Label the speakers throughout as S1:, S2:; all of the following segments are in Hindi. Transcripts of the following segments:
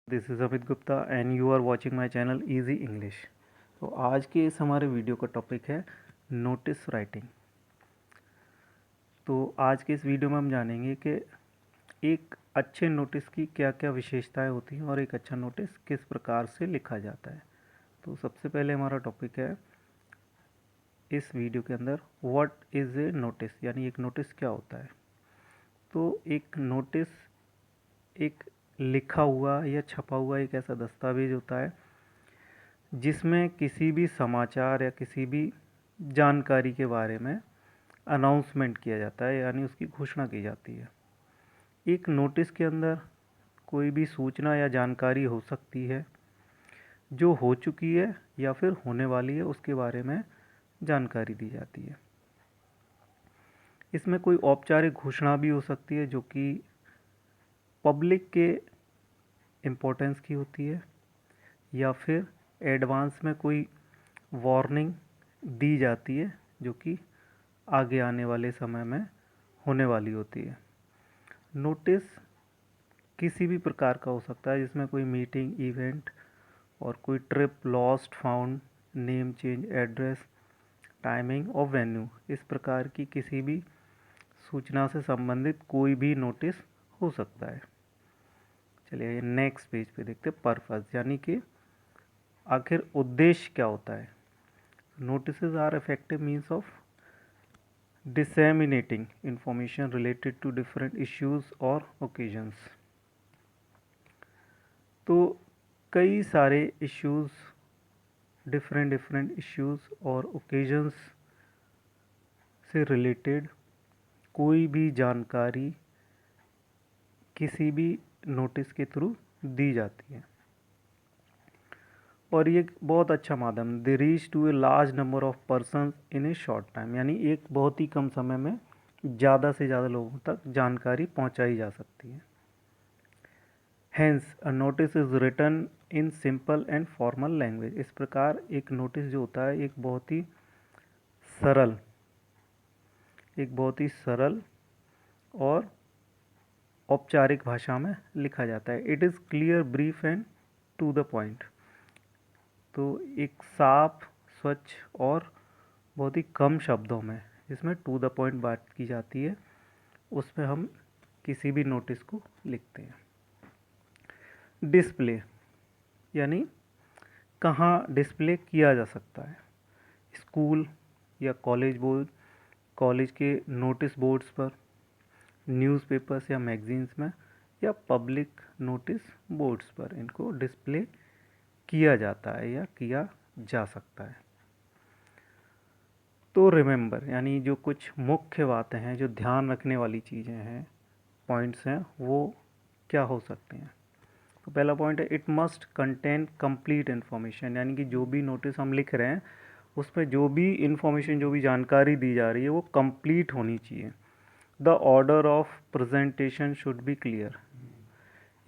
S1: This is Amit Gupta and you are watching my channel easy English. तो आज के इस हमारे वीडियो का टॉपिक है नोटिस राइटिंग। तो आज के इस वीडियो में हम जानेंगे कि एक अच्छे नोटिस की क्या क्या विशेषताएं होती हैं और एक अच्छा नोटिस किस प्रकार से लिखा जाता है। तो सबसे पहले हमारा टॉपिक है इस वीडियो के अंदर व्हाट इज़ ए नोटिस, यानी एक नोटिस क्या होता है। तो एक नोटिस एक लिखा हुआ या छपा हुआ एक ऐसा दस्तावेज होता है जिसमें किसी भी समाचार या किसी भी जानकारी के बारे में अनाउंसमेंट किया जाता है, यानी उसकी घोषणा की जाती है। एक नोटिस के अंदर कोई भी सूचना या जानकारी हो सकती है जो हो चुकी है या फिर होने वाली है, उसके बारे में जानकारी दी जाती है। इसमें कोई औपचारिक घोषणा भी हो सकती है जो कि पब्लिक के इम्पोर्टेंस की होती है, या फिर एडवांस में कोई वार्निंग दी जाती है जो कि आगे आने वाले समय में होने वाली होती है। नोटिस किसी भी प्रकार का हो सकता है, जिसमें कोई मीटिंग, इवेंट और कोई trip, lost, found, name change, address, timing और वेन्यू, इस प्रकार की किसी भी सूचना से संबंधित कोई भी नोटिस हो सकता है। चलिए नेक्स्ट पेज पे देखते हैं पर्पस, यानी कि आखिर उद्देश्य क्या होता है। Notices are effective means of disseminating information related to different issues or occasions। तो कई सारे इश्यूज, डिफरेंट इश्यूज और ओकेजन्स से रिलेटेड कोई भी जानकारी किसी भी नोटिस के थ्रू दी जाती है, और ये बहुत अच्छा माध्यम, they reach to a large number of person in a short time, यानी एक बहुत ही कम समय में ज़्यादा से ज़्यादा लोगों तक जानकारी पहुंचाई जा सकती है। Hence a notice is written in simple and formal language. इस प्रकार एक नोटिस जो होता है एक बहुत ही सरल और औपचारिक भाषा में लिखा जाता है। It is clear, brief and to the point. तो एक साफ, स्वच्छ और बहुत ही कम शब्दों में, जिसमें टू द पॉइंट बात की जाती है, उसमें हम किसी भी नोटिस को लिखते हैं। डिस्प्ले, यानी कहाँ डिस्प्ले किया जा सकता है। स्कूल या कॉलेज के नोटिस बोर्ड्स पर, न्यूज़पेपर्स या मैगजीन्स में, या पब्लिक नोटिस बोर्ड्स पर इनको डिस्प्ले किया जाता है या किया जा सकता है। तो रिमेंबर, यानी जो कुछ मुख्य बातें हैं, जो ध्यान रखने वाली चीज़ें हैं, पॉइंट्स हैं, वो क्या हो सकते हैं। तो पहला पॉइंट है, it must contain complete information, यानी कि जो भी नोटिस हम लिख रहे हैं उस पर जो भी इंफॉर्मेशन, जो भी जानकारी दी जा रही है वो कंप्लीट होनी चाहिए। The order of presentation should be clear,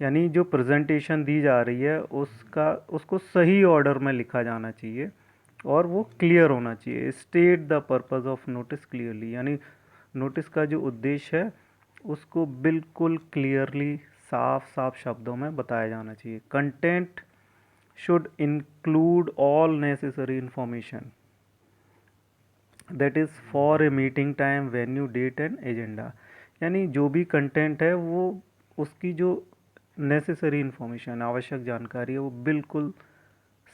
S1: यानी जो प्रेजेंटेशन दी जा रही है उसको सही ऑर्डर में लिखा जाना चाहिए और वो क्लियर होना चाहिए। State the purpose of notice clearly, यानी नोटिस का जो उद्देश्य है उसको बिल्कुल क्लियरली, साफ शब्दों में बताया जाना चाहिए। Content should include all necessary information that is for a meeting time, venue, date and agenda, यानी जो भी कंटेंट है वो उसकी जो नेसेसरी इंफॉर्मेशन, आवश्यक जानकारी है, वो बिल्कुल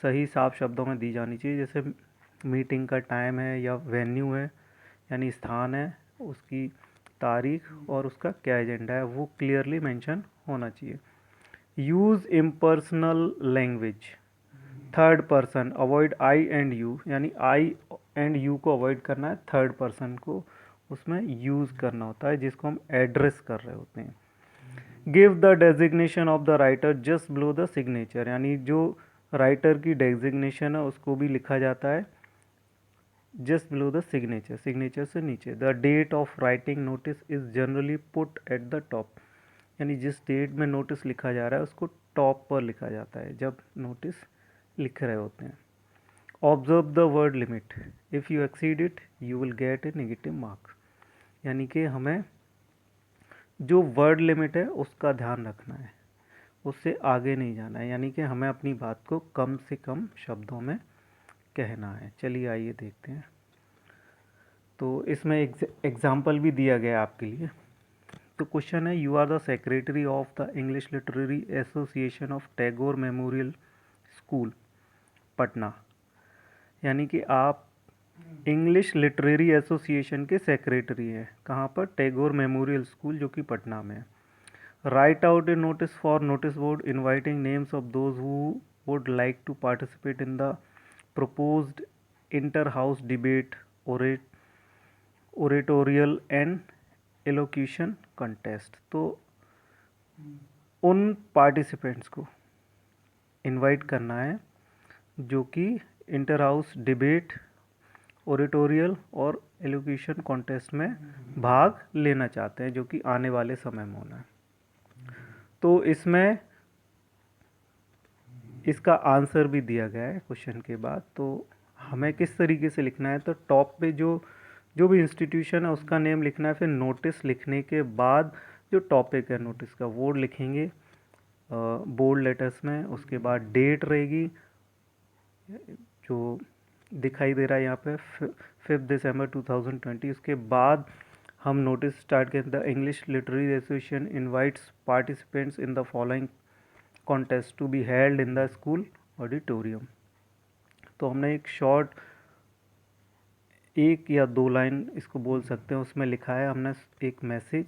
S1: सही साफ शब्दों में दी जानी चाहिए। जैसे मीटिंग का टाइम है या वेन्यू है, यानी स्थान है, उसकी तारीख और उसका क्या एजेंडा है, वो क्लियरली मेंशन होना चाहिए। Use impersonal language, third person, avoid I and you, यानी आई एंड यू को अवॉइड करना है, थर्ड पर्सन को उसमें यूज़ करना होता है जिसको हम एड्रेस कर रहे होते हैं। Give the designation of the writer just below the signature, यानी जो राइटर की डेजिग्नेशन है उसको भी लिखा जाता है just below the signature, signature से नीचे। The date of writing notice is generally put at the top, यानी जिस डेट में नोटिस लिखा जा रहा है उसको टॉप पर लिखा जाता है जब नोटिस लिख रहे होते हैं। Observe the word limit, if you exceed it you will get A negative mark, यानी कि हमें जो वर्ड लिमिट है उसका ध्यान रखना है। उससे आगे नहीं जाना है, यानी कि हमें अपनी बात को कम से कम शब्दों में कहना है। चलिए आइए देखते हैं। तो इसमें एग्जाम्पल भी दिया गया है आपके लिए। तो क्वेश्चन है, you are the secretary of the English literary association of Tagore memorial school Patna, यानी कि आप इंग्लिश लिटरेरी एसोसिएशन के सेक्रेटरी हैं। कहाँ पर? टैगोर मेमोरियल स्कूल, जो कि पटना में है। Write out a notice for notice board inviting names of those who would like to participate in the proposed inter-house debate, oratorial and elocution contest। तो उन पार्टिसिपेंट्स को इनवाइट करना है जो कि इंटर हाउस डिबेट, ओरेटोरियल और एलोक्यूशन कॉन्टेस्ट में भाग लेना चाहते हैं, जो कि आने वाले समय में होना है। तो इसमें इसका आंसर भी दिया गया है क्वेश्चन के बाद। तो हमें किस तरीके से लिखना है? तो टॉप पे जो भी इंस्टीट्यूशन है उसका नेम लिखना है, फिर नोटिस लिखने के बाद जो टॉपिक है नोटिस का वो लिखेंगे बोल्ड लेटर्स में। उसके बाद डेट रहेगी जो दिखाई दे रहा है यहाँ पे 5 दिसंबर 2020। उसके बाद हम नोटिस स्टार्ट करें, the English literary association invites participants in the following contest to be held in the school auditorium. तो हमने एक शॉर्ट 1 या 2 लाइन इसको बोल सकते हैं, उसमें लिखा है हमने एक मैसेज।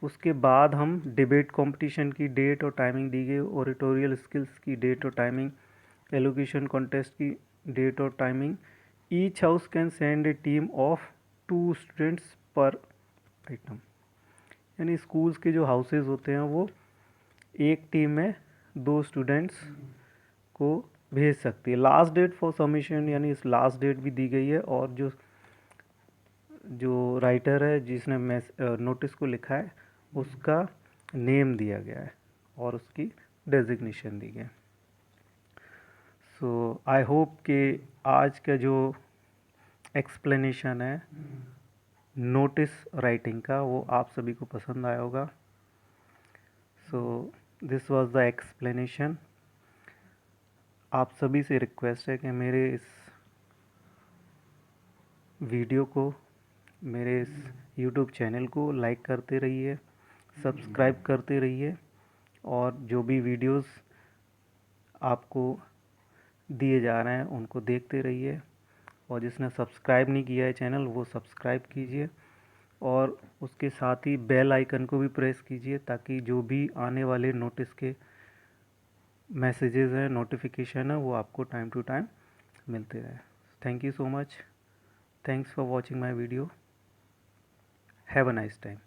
S1: उसके बाद हम डिबेट कंपटीशन की डेट और टाइमिंग दी गई, ओरेटोरियल स्किल्स की डेट और टाइमिंग, एलोकेशन कॉन्टेस्ट की डेट और timing. Each house can send A team of 2 students पर आइटम, यानी स्कूल्स के जो हाउसेज होते हैं वो एक टीम में 2 स्टूडेंट्स को भेज सकती है। लास्ट डेट फॉर सबमिशन, यानी इस लास्ट डेट भी दी गई है, और जो राइटर है जिसने नोटिस को लिखा है उसका नेम दिया गया है और उसकी डेजिग्नेशन दी गई है। सो आई होप कि आज का जो एक्सप्लेनेशन है नोटिस राइटिंग का वो आप सभी को पसंद आया होगा। So this was the explanation. आप सभी से रिक्वेस्ट है कि मेरे इस वीडियो को, मेरे इस यूट्यूब चैनल को लाइक करते रहिए, सब्सक्राइब करते रहिए, और जो भी वीडियोस आपको दिए जा रहे हैं उनको देखते रहिए। और जिसने सब्सक्राइब नहीं किया है चैनल वो सब्सक्राइब कीजिए, और उसके साथ ही बेल आइकन को भी प्रेस कीजिए, ताकि जो भी आने वाले नोटिस के मैसेजेस हैं, नोटिफिकेशन है, वो आपको टाइम टू टाइम मिलते रहे। Thank you so much. Thanks for watching my video. Have a nice time.